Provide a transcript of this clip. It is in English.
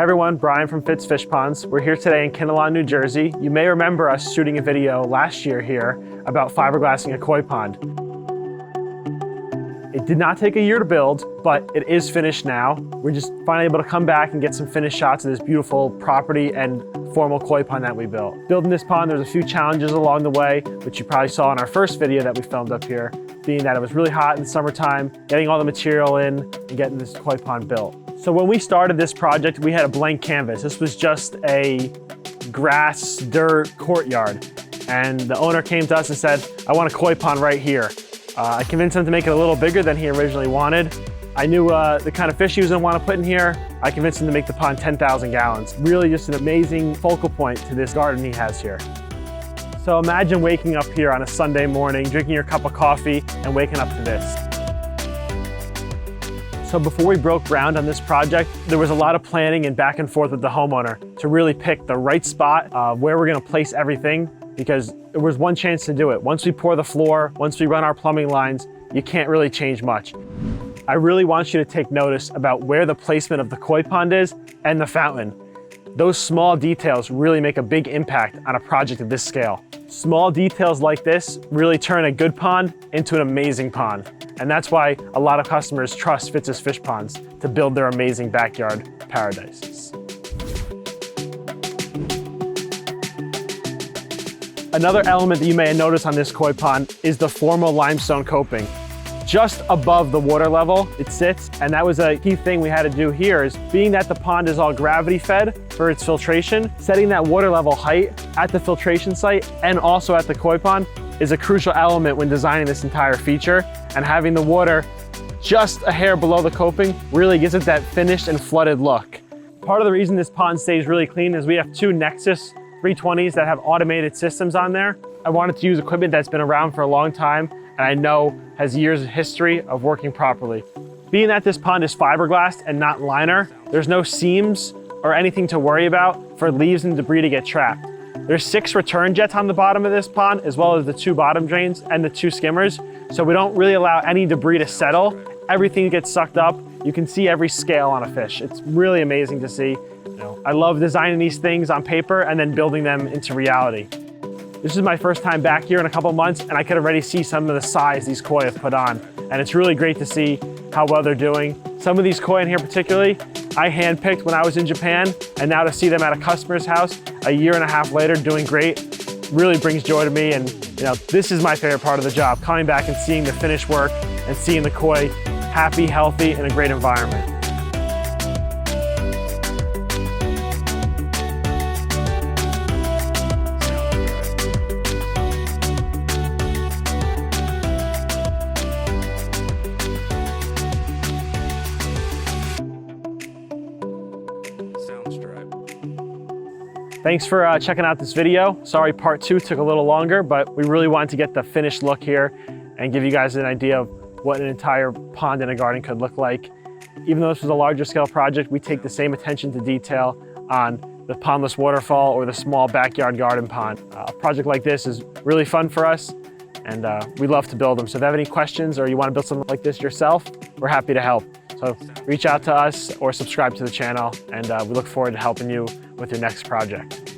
Hey everyone, Brian from Fitz Fish Ponds. We're here today in Kinnelon, New Jersey. You may remember us shooting a video last year here about fiberglassing a koi pond. It did not take a year to build, but it is finished now. We're just finally able to come back and get some finished shots of this beautiful property and formal koi pond that we built. Building this pond, there's a few challenges along the way, which you probably saw in our first video that we filmed up here, being that it was really hot in the summertime, getting all the material in and getting this koi pond built. So when we started this project, we had a blank canvas. This was just a grass, dirt courtyard. And the owner came to us and said, I want a koi pond right here. I convinced him to make it a little bigger than he originally wanted. I knew the kind of fish he was gonna want to put in here. I convinced him to make the pond 10,000 gallons. Really just an amazing focal point to this garden he has here. So imagine waking up here on a Sunday morning, drinking your cup of coffee and waking up to this. So before we broke ground on this project, there was a lot of planning and back and forth with the homeowner to really pick the right spot where we're gonna place everything, because there was one chance to do it. Once we pour the floor, once we run our plumbing lines, you can't really change much. I really want you to take notice about where the placement of the koi pond is and the fountain. Those small details really make a big impact on a project of this scale. Small details like this really turn a good pond into an amazing pond. And that's why a lot of customers trust Fitz's Fish Ponds to build their amazing backyard paradises. Another element that you may have noticed on this koi pond is the formal limestone coping. Just above the water level it sits, and that was a key thing we had to do here, is being that the pond is all gravity fed for its filtration, setting that water level height at the filtration site and also at the koi pond is a crucial element when designing this entire feature, and having the water just a hair below the coping really gives it that finished and flooded look. Part of the reason this pond stays really clean is we have two Nexus 320s that have automated systems on there. I wanted to use equipment that's been around for a long time and I know has years of history of working properly. Being that this pond is fiberglass and not liner, there's no seams or anything to worry about for leaves and debris to get trapped. There's 6 return jets on the bottom of this pond, as well as the 2 bottom drains and the 2 skimmers. So we don't really allow any debris to settle. Everything gets sucked up. You can see every scale on a fish. It's really amazing to see. I love designing these things on paper and then building them into reality. This is my first time back here in a couple months, and I could already see some of the size these koi have put on. And it's really great to see how well they're doing. Some of these koi in here particularly, I handpicked when I was in Japan, and now to see them at a customer's house a year and a half later doing great really brings joy to me. And this is my favorite part of the job, coming back and seeing the finished work and seeing the koi happy, healthy, in a great environment. Thanks for checking out this video. Sorry part 2 took a little longer, but we really wanted to get the finished look here and give you guys an idea of what an entire pond in a garden could look like. Even though this was a larger scale project, we take the same attention to detail on the pondless waterfall or the small backyard garden pond. A project like this is really fun for us, and we love to build them. So if you have any questions or you want to build something like this yourself, we're happy to help. So reach out to us or subscribe to the channel, and we look forward to helping you with your next project.